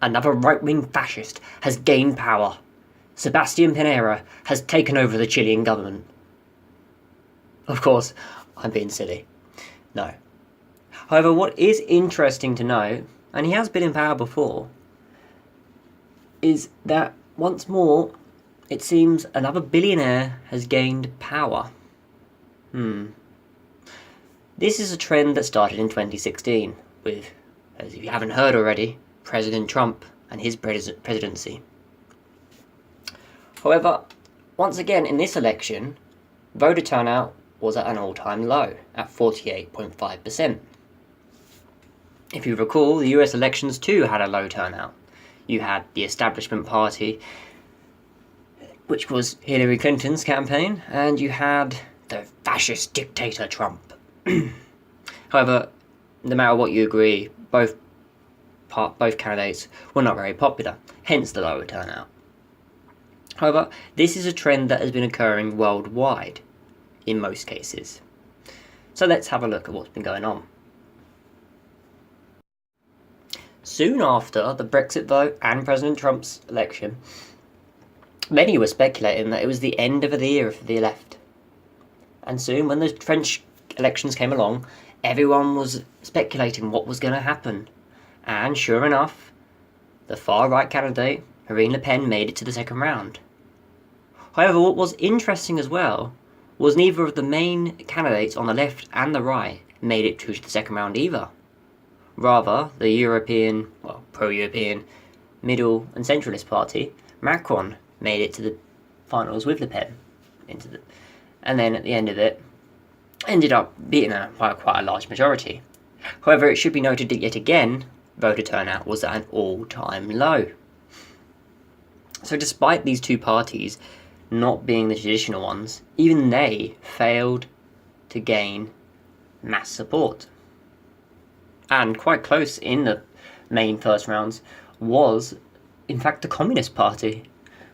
Another right-wing fascist has gained power. Sebastian Pinera has taken over the Chilean government. Of course, I'm being silly. No. However, what is interesting to note, and he has been in power before, is that once more, it seems another billionaire has gained power. This is a trend that started in 2016 with, as if you haven't heard already, President Trump and his presidency. However, once again in this election, voter turnout was at an all-time low at 48.5%. If you recall, the US elections too had a low turnout. You had the establishment party, which was Hillary Clinton's campaign, and you had the fascist dictator Trump. However, no matter what you agree, both candidates were not very popular, hence the lower turnout. However, this is a trend that has been occurring worldwide, in most cases. So let's have a look at what's been going on. Soon after the Brexit vote and President Trump's election, many were speculating that it was the end of the era for the left. And soon, when the French elections came along, everyone was speculating what was going to happen. And sure enough, the far-right candidate, Marine Le Pen, made it to the second round. However, what was interesting as well was neither of the main candidates on the left and the right made it to the second round either. Rather, the European, pro-European, middle and centralist party, Macron, made it to the finals with Le Pen. And then at the end of it, ended up beating her by quite a large majority. However, it should be noted that yet again, voter turnout was at an all-time low. So despite these two parties not being the traditional ones, even they failed to gain mass support. And quite close in the main first rounds was, in fact, the Communist Party,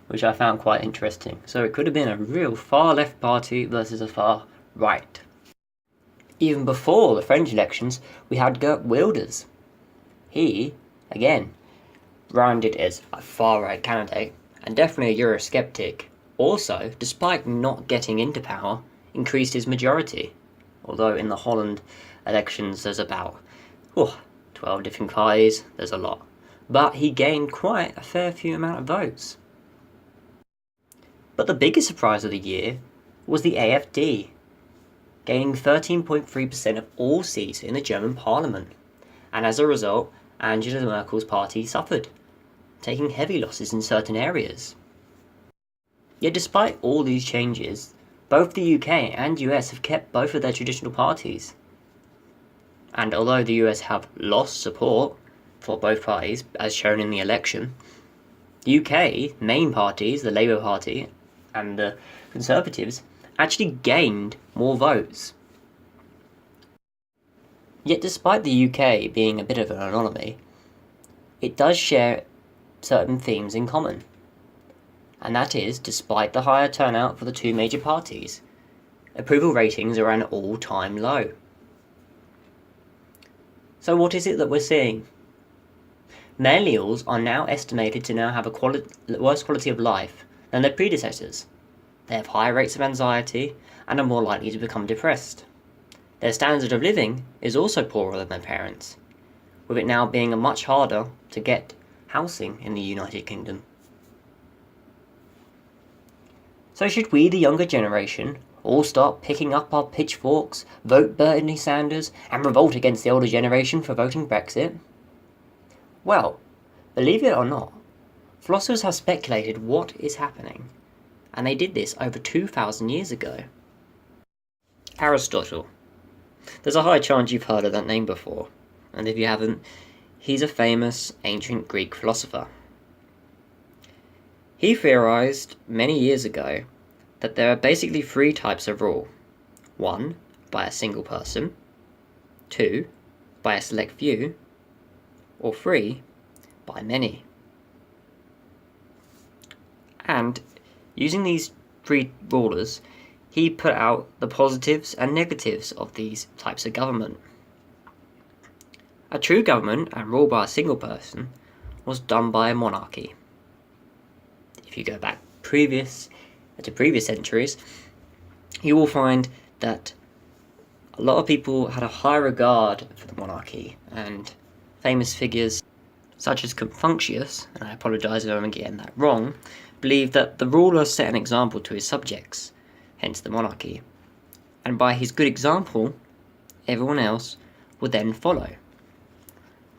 which I found quite interesting. So it could have been a real far left party versus a far right. Even before the French elections, we had Geert Wilders. He, again, branded as a far-right candidate, and definitely a Eurosceptic, also, despite not getting into power, increased his majority. Although in the Holland elections there's about 12 different parties, there's a lot. But he gained quite a fair few amount of votes. But the biggest surprise of the year was the AfD, gaining 13.3% of all seats in the German parliament. And as a result, Angela Merkel's party suffered, taking heavy losses in certain areas. Yet despite all these changes, both the UK and US have kept both of their traditional parties. And although the US have lost support for both parties, as shown in the election, the UK main parties, the Labour Party and the Conservatives, actually gained more votes. Yet despite the UK being a bit of an anomaly, it does share certain themes in common. And that is, despite the higher turnout for the two major parties, approval ratings are at an all-time low. So what is it that we're seeing? Millennials are now estimated to now have a worse quality of life than their predecessors. They have higher rates of anxiety and are more likely to become depressed. Their standard of living is also poorer than their parents, with it now being much harder to get housing in the United Kingdom. So should we, the younger generation, all start picking up our pitchforks, vote Bernie Sanders, and revolt against the older generation for voting Brexit? Well, believe it or not, philosophers have speculated what is happening, and they did this over 2,000 years ago. Aristotle. There's a high chance you've heard of that name before, and if you haven't, he's a famous ancient Greek philosopher. He theorized many years ago that there are basically three types of rule. 1, by a single person. 2, by a select few. Or 3, by many. And using these three rulers, he put out the positives and negatives of these types of government. A true government and rule by a single person was done by a monarchy. If you go back to previous centuries, you will find that a lot of people had a high regard for the monarchy, and famous figures such as Confucius, and I apologise if I'm getting that wrong, believed that the ruler set an example to his subjects, hence the monarchy, and by his good example, everyone else would then follow.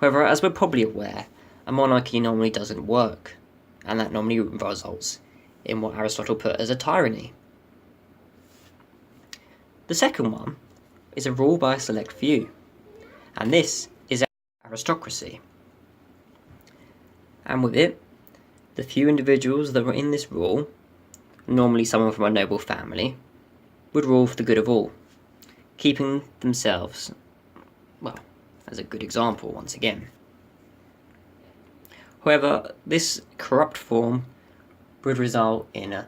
However, as we're probably aware, a monarchy normally doesn't work, and that normally results in what Aristotle put as a tyranny. The second one is a rule by a select few, and this is aristocracy. And with it, the few individuals that were in this rule, normally someone from a noble family, would rule for the good of all, keeping themselves, well, as a good example once again. However, this corrupt form would result in an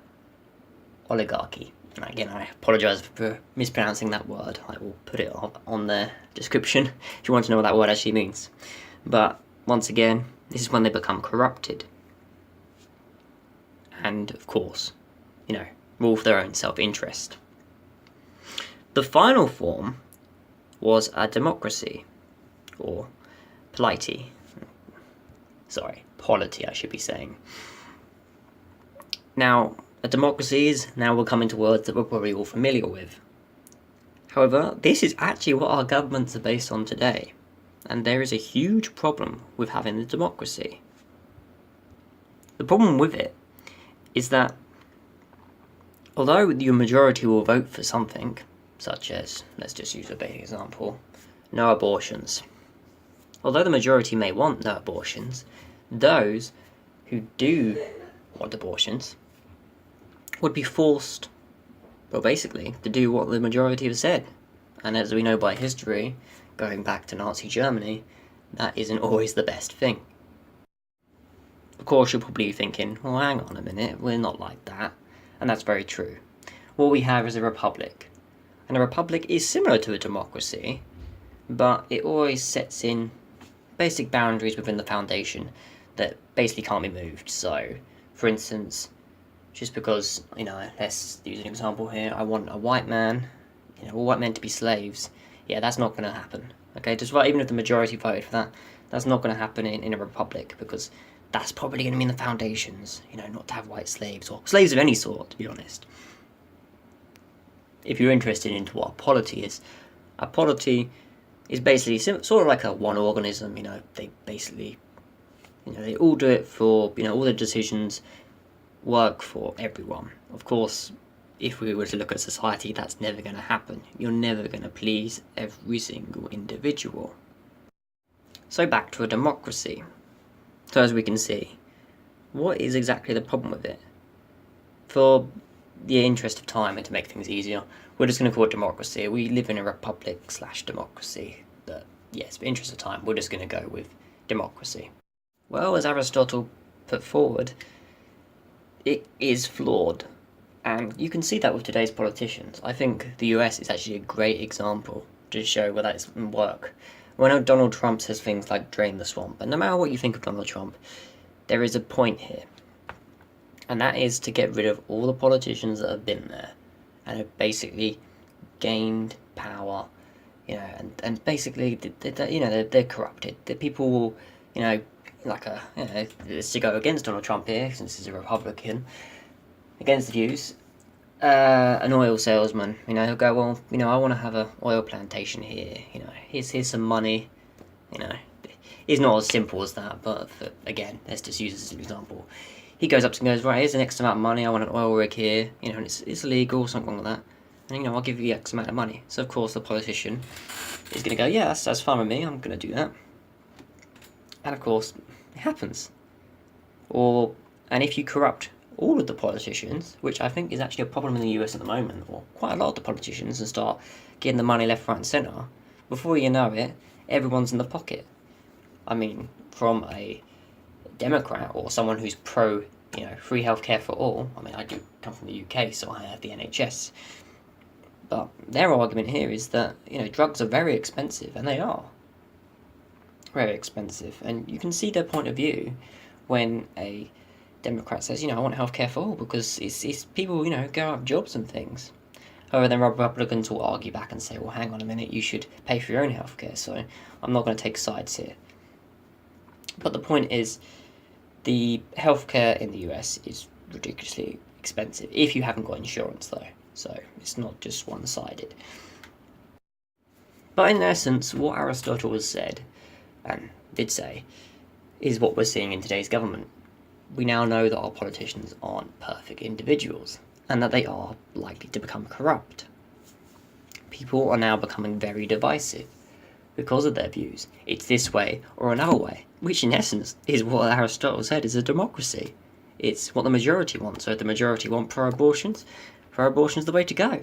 oligarchy. And again, I apologise for mispronouncing that word. I will put it on the description if you want to know what that word actually means. But once again, this is when they become corrupted. And of course, rule for their own self-interest. The final form was a democracy, or polity. Polity, I should be saying. Now, a democracy now will come into words that we're probably all familiar with. However, this is actually what our governments are based on today, and there is a huge problem with having the democracy. The problem with it is that although your majority will vote for something, such as, let's just use a basic example, no abortions. Although the majority may want no abortions, those who do want abortions would be forced, basically, to do what the majority have said. And as we know by history, going back to Nazi Germany, that isn't always the best thing. Of course, you're probably thinking, well, hang on a minute, we're not like that. And that's very true. What we have is a republic. And a republic is similar to a democracy, but it always sets in basic boundaries within the foundation that basically can't be moved. So, for instance, just because, let's use an example here, I want a white man, all white men to be slaves, yeah, that's not going to happen. Okay, even if the majority voted for that, that's not going to happen in a republic, because that's probably going to be in the foundations, not to have white slaves, or slaves of any sort, to be honest. If you're interested into what a polity is basically sort of like a one organism, they basically, they all do it for, all the decisions work for everyone. Of course, if we were to look at society, that's never going to happen. You're never going to please every single individual. So back to a democracy. So as we can see, what is exactly the problem with it? For the interest of time and to make things easier, we're just going to call it democracy. We live in a republic/democracy. But yes, for interest of time, we're just going to go with democracy. Well, as Aristotle put forward, it is flawed. And you can see that with today's politicians. I think the US is actually a great example to show where that doesn't work. When Donald Trump says things like drain the swamp, and no matter what you think of Donald Trump, there is a point here. And that is to get rid of all the politicians that have been there and have basically gained power, and basically, they're corrupted. The people will, it's to go against Donald Trump here, since he's a Republican, against the views, an oil salesman, he'll go, well, I want to have an oil plantation here, here's some money, it's not as simple as that, but again, let's just use this as an example. He goes up and goes, right, here's the next amount of money, I want an oil rig here, and it's illegal, something like that, and I'll give you X amount of money. So of course the politician is going to go, yeah, that's fine with me, I'm going to do that. And of course, it happens. And if you corrupt all of the politicians, which I think is actually a problem in the US at the moment, or quite a lot of the politicians, and start getting the money left, right and centre, before you know it, everyone's in the pocket. I mean, from a Democrat or someone who's pro, free healthcare for all. I mean, I do come from the UK, so I have the NHS. But their argument here is that, drugs are very expensive, and they are. very expensive. And you can see their point of view when a Democrat says, I want healthcare for all because it's people, go out of jobs and things. However, then Republicans will argue back and say, well, hang on a minute, you should pay for your own healthcare, so I'm not going to take sides here. But the point is, the healthcare in the US is ridiculously expensive if you haven't got insurance, though. So it's not just one-sided. But in essence, what Aristotle has said, and did say, is what we're seeing in today's government. We now know that our politicians aren't perfect individuals, and that they are likely to become corrupt. People are now becoming very divisive because of their views. It's this way or another way, which in essence is what Aristotle said is a democracy. It's what the majority wants. So if the majority want pro-abortion's the way to go.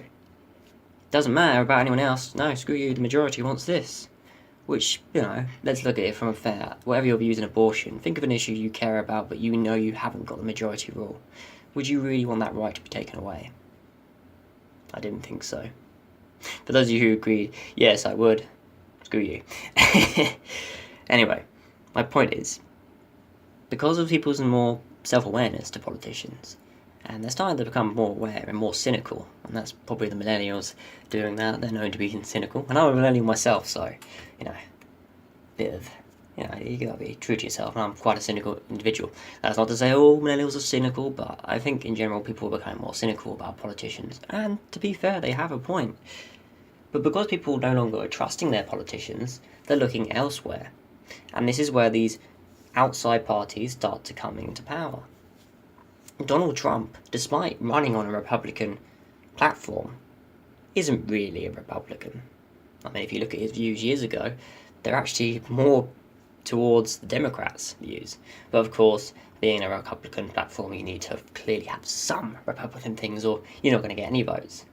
Doesn't matter about anyone else. No, screw you, the majority wants this. Which, let's look at it from a fair, whatever your views on abortion, think of an issue you care about but you know you haven't got the majority rule. Would you really want that right to be taken away? I didn't think so. For those of you who agreed, yes, I would. Screw you. Anyway, my point is, because of people's more self-awareness to politicians, and they're starting to become more aware and more cynical, and that's probably the millennials doing that. They're known to be cynical, and I'm a millennial myself, so, bit of, you gotta be true to yourself, and I'm quite a cynical individual. That's not to say all millennials are cynical, but I think in general people are becoming more cynical about politicians, and to be fair, they have a point. But because people no longer are trusting their politicians, they're looking elsewhere. And this is where these outside parties start to come into power. Donald Trump, despite running on a Republican platform, isn't really a Republican. I mean, if you look at his views years ago, they're actually more towards the Democrats' views. But of course, being a Republican platform, you need to clearly have some Republican things or you're not going to get any votes.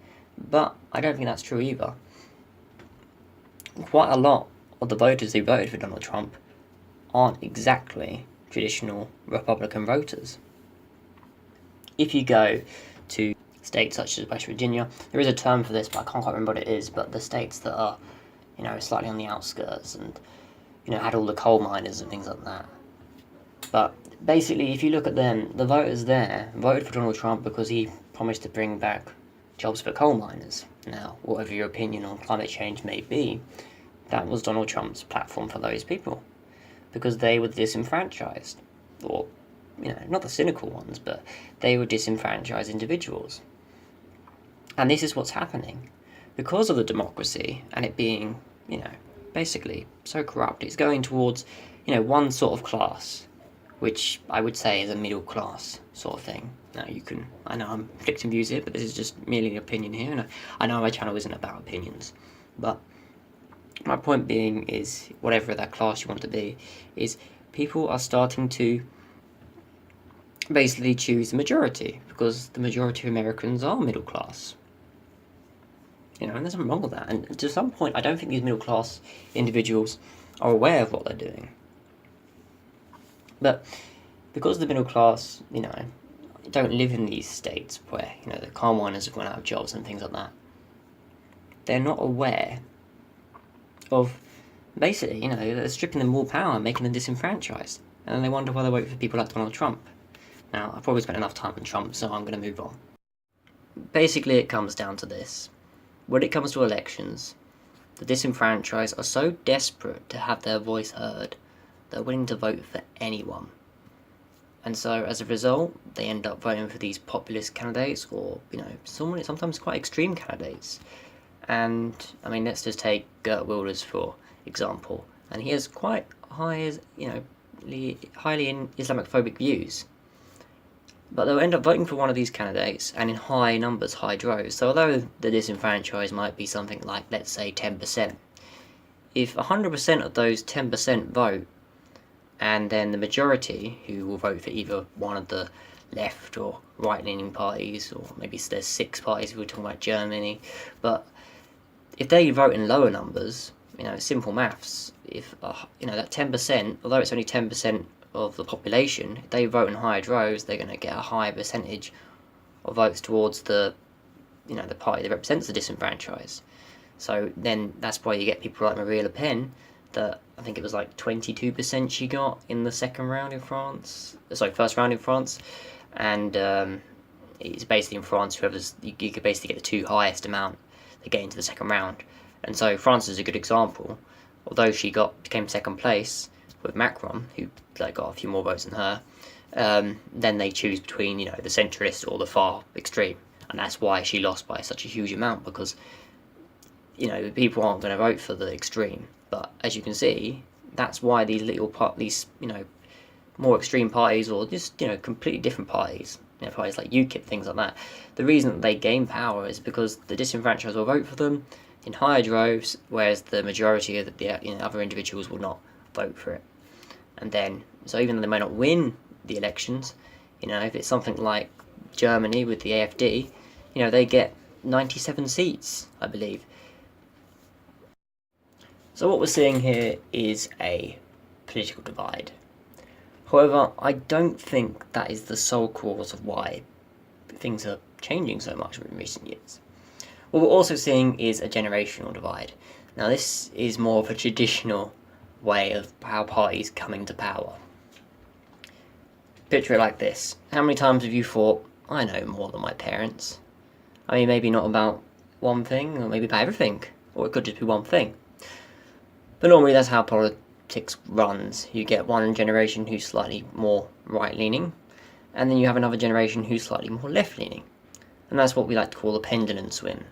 But I don't think that's true either. Quite a lot of the voters who voted for Donald Trump aren't exactly traditional Republican voters. If you go to states such as West Virginia, there is a term for this, but I can't quite remember what it is, but the states that are, slightly on the outskirts and, had all the coal miners and things like that. But basically, if you look at them, the voters there voted for Donald Trump because he promised to bring back jobs for coal miners. Now, whatever your opinion on climate change may be, that was Donald Trump's platform for those people. Because they were disenfranchised. Or, not the cynical ones, but they were disenfranchised individuals. And this is what's happening. Because of the democracy, and it being, basically so corrupt, it's going towards, one sort of class, which I would say is a middle class sort of thing. Now I know I'm predicting views here, but this is just merely an opinion here, and I know my channel isn't about opinions, but my point being is, whatever that class you want to be, is people are starting to basically choose the majority, because the majority of Americans are middle class. And there's nothing wrong with that, and to some point I don't think these middle class individuals are aware of what they're doing. But because the middle class, don't live in these states where, the coal miners have gone out of jobs and things like that, they're not aware of, basically, they're stripping them more power and making them disenfranchised. And then they wonder why they vote for people like Donald Trump. Now, I've probably spent enough time on Trump, so I'm going to move on. Basically, it comes down to this. When it comes to elections, the disenfranchised are so desperate to have their voice heard, they're willing to vote for anyone. And so, as a result, they end up voting for these populist candidates, or, sometimes quite extreme candidates. And, let's just take Geert Wilders, for example. And he has quite highly in Islamophobic views. But they'll end up voting for one of these candidates, and in high numbers, high droves. So although the disenfranchised might be something like, let's say, 10%, if 100% of those 10% vote, and then the majority, who will vote for either one of the left or right-leaning parties, or maybe there's 6 parties if we're talking about Germany, but if they vote in lower numbers, simple maths, if, that 10%, although it's only 10% of the population, if they vote in higher droves, they're going to get a higher percentage of votes towards the party that represents the disenfranchised. So then that's why you get people like Marie Le Pen that I think it was like 22% she got in the second round in France. Sorry, first round in France, and it's basically in France. You could basically get the two highest amount that get into the second round, and so France is a good example. Although she became second place with Macron, who got a few more votes than her, then they choose between the centrist or the far extreme, and that's why she lost by such a huge amount, because people aren't going to vote for the extreme. But as you can see, that's why these more extreme parties, or just completely different parties, parties like UKIP, things like that, the reason that they gain power is because the disenfranchised will vote for them in higher droves, whereas the majority of the other individuals will not vote for it. And then, so even though they may not win the elections, if it's something like Germany with the AfD, they get 97 seats, I believe. So what we're seeing here is a political divide. However, I don't think that is the sole cause of why things are changing so much in recent years. What we're also seeing is a generational divide. Now this is more of a traditional way of how parties coming to power. Picture it like this. How many times have you thought, I know more than my parents? I mean, maybe not about one thing, or maybe about everything, or it could just be one thing. But normally that's how politics runs. You get one generation who's slightly more right-leaning, and then you have another generation who's slightly more left-leaning. And that's what we like to call the pendulum swing.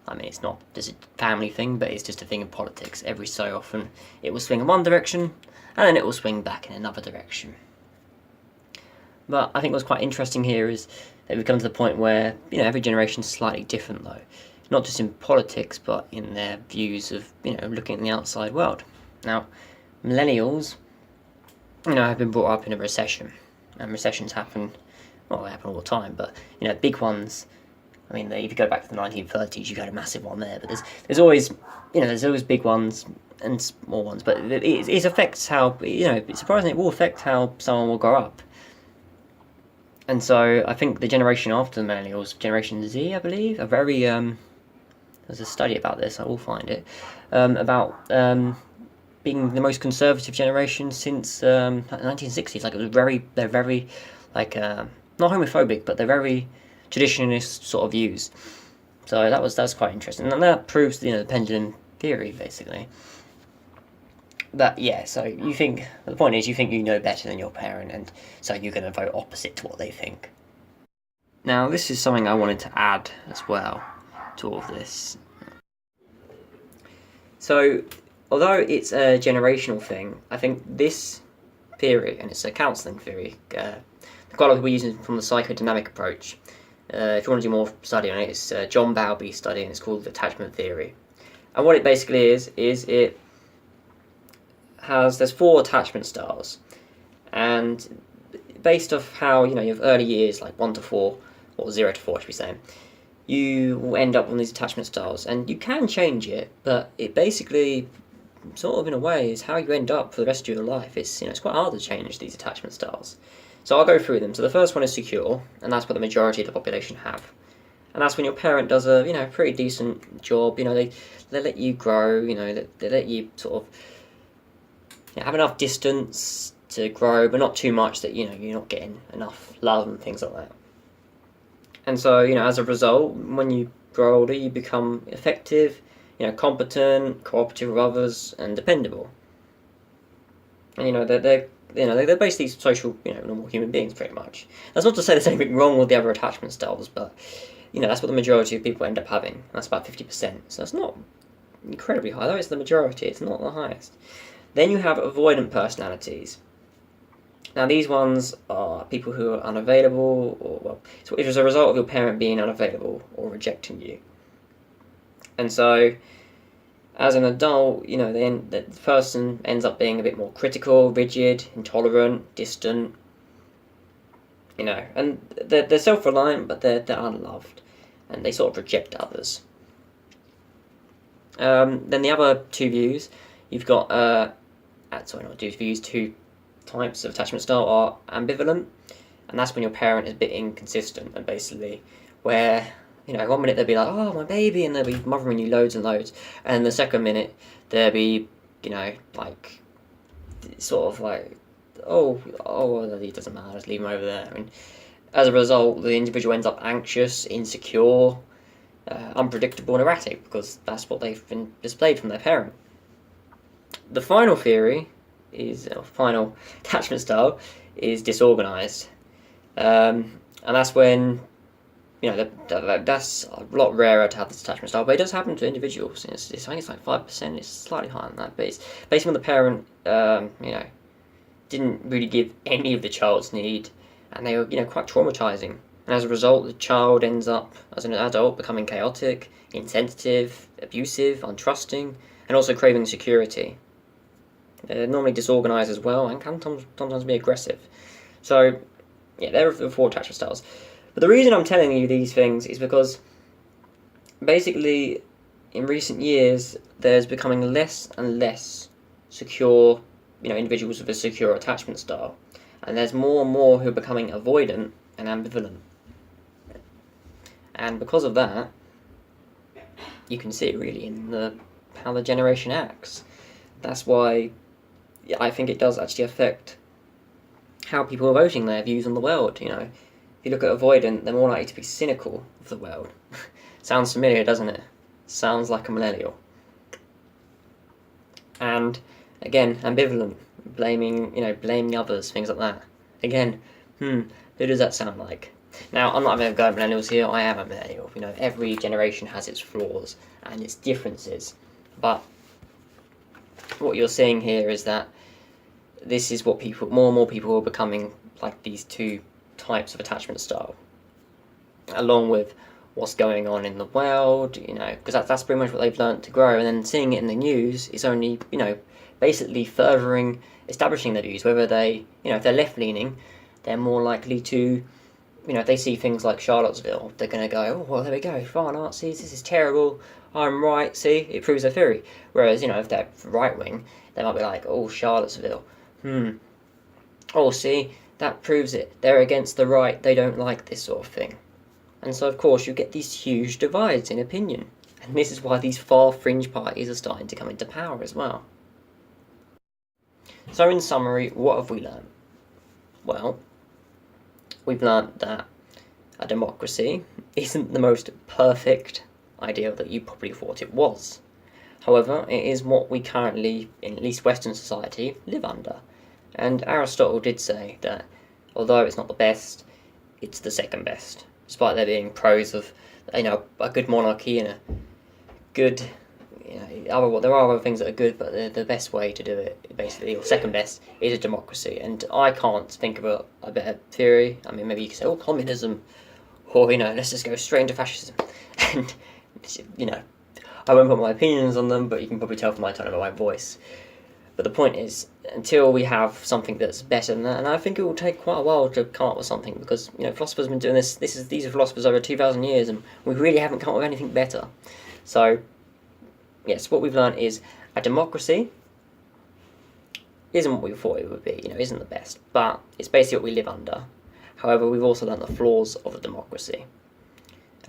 I mean, it's not just a family thing, but it's just a thing in politics. Every so often it will swing in one direction, and then it will swing back in another direction. But I think what's quite interesting here is that we've come to the point where, every generation's slightly different though. Not just in politics, but in their views of, looking at the outside world. Now, millennials, have been brought up in a recession. And recessions happen, well, they happen all the time, but, big ones. I mean, if you go back to the 1930s, you had a massive one there, but there's always, there's always big ones and small ones, but it affects how, surprisingly, it will affect how someone will grow up. And so I think the generation after the millennials, Generation Z, I believe, are very, there's a study about this, I will find it, about being the most conservative generation since the 1960s. Like, they're very, like, not homophobic, but they're very traditionalist sort of views. So that's quite interesting, and that proves the pendulum theory basically. But yeah, so the point is you think you know better than your parent, and so you're going to vote opposite to what they think. Now this is something I wanted to add as well to all of this. So although it's a generational thing, I think this theory, and it's a counselling theory, quite a lot of people use it from the psychodynamic approach. If you want to do more study on it, it's John Bowlby's study, and it's called attachment theory. And what it basically is there's 4 attachment styles, and based off how you have early years, like 1 to 4, or 0 to 4 should we say, you will end up on these attachment styles, and you can change it, but it basically sort of in a way is how you end up for the rest of your life. It's quite hard to change these attachment styles. So I'll go through them. So the first one is secure, and that's what the majority of the population have. And that's when your parent does a pretty decent job. They let you grow. They let you sort of have enough distance to grow, but not too much that you're not getting enough love and things like that. And so as a result, when you grow older, you become effective, competent, cooperative with others, and dependable. And they're basically social, normal human beings, pretty much. That's not to say there's anything wrong with the other attachment styles, but that's what the majority of people end up having. That's about 50%. So that's not incredibly high, though it's the majority. It's not the highest. Then you have avoidant personalities. Now these ones are people who are unavailable, or so it was a result of your parent being unavailable or rejecting you. And so, as an adult, the person ends up being a bit more critical, rigid, intolerant, distant. And they're self-reliant, but they're unloved, and they sort of reject others. Then the other 2 views, you've got two types of attachment style are ambivalent, and that's when your parent is a bit inconsistent, and basically where 1 minute they'll be like, oh my baby, and they'll be mothering you loads and loads, and the second minute they'll be like sort of like, oh, well, it doesn't matter, just leave him over there. And as a result, the individual ends up anxious, insecure, unpredictable, and erratic because that's what they've been displayed from their parent. The final theory final attachment style is disorganized, and that's when that's a lot rarer to have this attachment style, but it does happen to individuals. I think it's like 5%. It's slightly higher than that, but it's basically when the parent, didn't really give any of the child's need, and they were, quite traumatizing. And as a result, the child ends up, as an adult, becoming chaotic, insensitive, abusive, untrusting, and also craving security. They're normally disorganized as well, and can sometimes be aggressive. So, yeah, there are the 4 attachment styles. But the reason I'm telling you these things is because, basically, in recent years, there's becoming less and less secure, individuals with a secure attachment style. And there's more and more who are becoming avoidant and ambivalent. And because of that, you can see it really in how the generation acts. That's why I think it does actually affect how people are voting their views on the world. If you look at avoidant, they're more likely to be cynical of the world. Sounds familiar, doesn't it? Sounds like a millennial. And again, ambivalent, blaming others, things like that. Again, who does that sound like? Now, I'm not going to go at millennials here. I am a millennial. Every generation has its flaws and its differences, but what you're seeing here is that this is what more and more people are becoming, like these 2 types of attachment style, along with what's going on in the world, because that's pretty much what they've learned to grow, and then seeing it in the news is only, basically establishing their views, whether they, if they're left-leaning, they're more likely to, if they see things like Charlottesville, they're going to go, oh, well, there we go, far Nazis, this is terrible, I'm right, see, it proves their theory. Whereas, if they're right-wing, they might be like, oh, Charlottesville, oh, see, that proves it, they're against the right, they don't like this sort of thing. And so, of course, you get these huge divides in opinion. And this is why these far fringe parties are starting to come into power as well. So, in summary, what have we learned? Well, we've learned that a democracy isn't the most perfect ideal that you probably thought it was. However, it is what we currently, in at least Western society, live under. And Aristotle did say that although it's not the best, it's the second best. Despite there being pros of, a good monarchy and a good, there are other things that are good, but the best way to do it, basically, or second best, is a democracy. And I can't think of a better theory. I mean, maybe you could say, oh, communism, or, let's just go straight into fascism. And, I won't put my opinions on them, but you can probably tell from my tone of my voice. But the point is, until we have something that's better than that, and I think it will take quite a while to come up with something, because philosophers have been doing this. These are philosophers over 2,000 years, and we really haven't come up with anything better. So, yes, what we've learned is a democracy isn't what we thought it would be. Isn't the best, but it's basically what we live under. However, we've also learned the flaws of a democracy,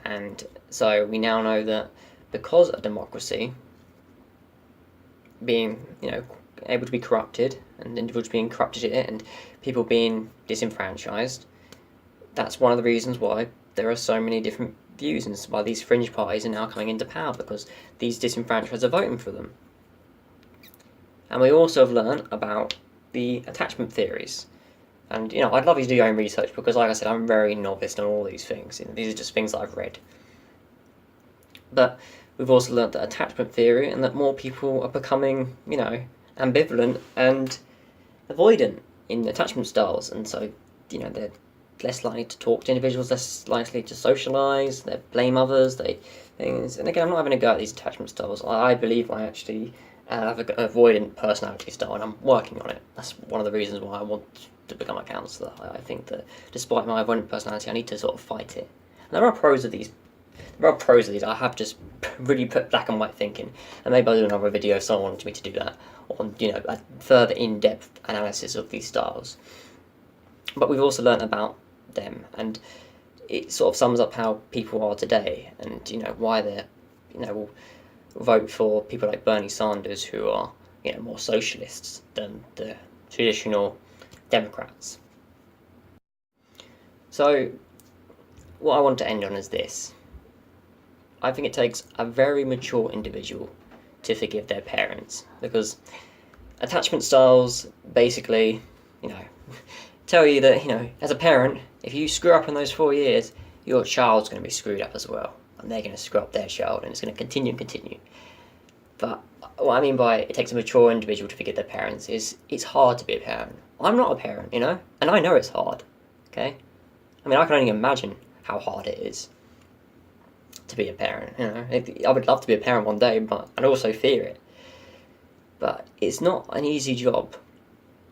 and so we now know that because a democracy being, able to be corrupted, and individuals being corrupted in it, and people being disenfranchised, that's one of the reasons why there are so many different views and why these fringe parties are now coming into power, because these disenfranchised are voting for them. And we also have learned about the attachment theories. And, I'd love you to do your own research, because like I said, I'm very novice on all these things. These are just things that I've read. But we've also learned that attachment theory, and that more people are becoming, ambivalent and avoidant in attachment styles, and so they're less likely to talk to individuals, less likely to socialise, they blame others, things. And again, I'm not having a go at these attachment styles. I believe I actually have an avoidant personality style, and I'm working on it. That's one of the reasons why I want to become a counsellor. I think that despite my avoidant personality, I need to sort of fight it. And there are pros of these. I have just really put black and white thinking, and maybe I'll do another video if someone wants me to do that, on a further in-depth analysis of these styles. But we've also learnt about them, and it sort of sums up how people are today, and why they're will vote for people like Bernie Sanders, who are more socialists than the traditional Democrats. So what I want to end on is this. I think it takes a very mature individual to forgive their parents, because attachment styles basically, tell you that, as a parent, if you screw up in those 4 years, your child's going to be screwed up as well, and they're going to screw up their child, and it's going to continue and continue. But what I mean by it takes a mature individual to forgive their parents is it's hard to be a parent. I'm not a parent, and I know it's hard, okay? I mean, I can only imagine how hard it is to be a parent, I would love to be a parent one day, but I'd also fear it. But it's not an easy job.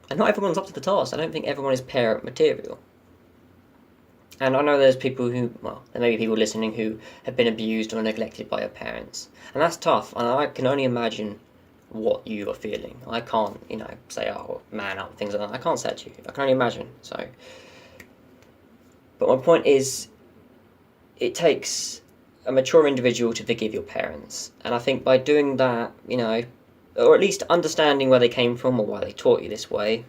And not everyone's up to the task. I don't think everyone is parent material. And I know there's people who, there may be people listening who have been abused or neglected by your parents. And that's tough, and I can only imagine what you are feeling. I can't, say, oh, man up, things like that. I can't say that to you. I can only imagine, so. But my point is, it takes a mature individual to forgive your parents. And I think by doing that, or at least understanding where they came from or why they taught you this way,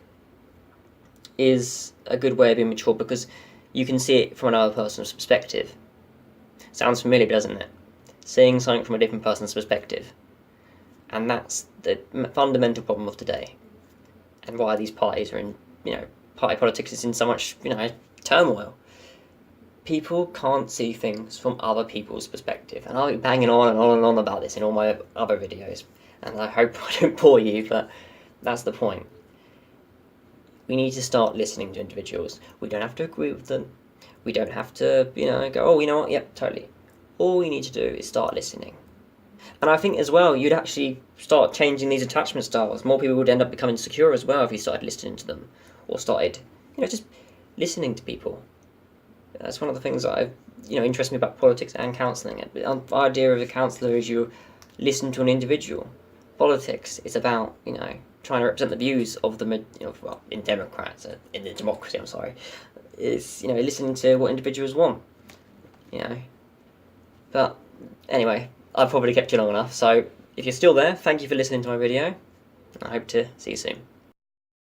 is a good way of being mature, because you can see it from another person's perspective. Sounds familiar, doesn't it? Seeing something from a different person's perspective. And that's the fundamental problem of today. And why these parties are in, party politics is in so much, turmoil. People can't see things from other people's perspective. And I'll be banging on and on and on about this in all my other videos. And I hope I don't bore you, but that's the point. We need to start listening to individuals. We don't have to agree with them. We don't have to, go, oh, you know what, yep, totally. All we need to do is start listening. And I think as well, you'd actually start changing these attachment styles. More people would end up becoming secure as well if you started listening to them. Or started, just listening to people. That's one of the things that I've, interests me about politics and counselling. The idea of a counsellor is you listen to an individual. Politics is about, trying to represent the views of the, in Democrats, in the democracy, I'm sorry, is, listening to what individuals want, But, anyway, I've probably kept you long enough, so if you're still there, thank you for listening to my video, and I hope to see you soon.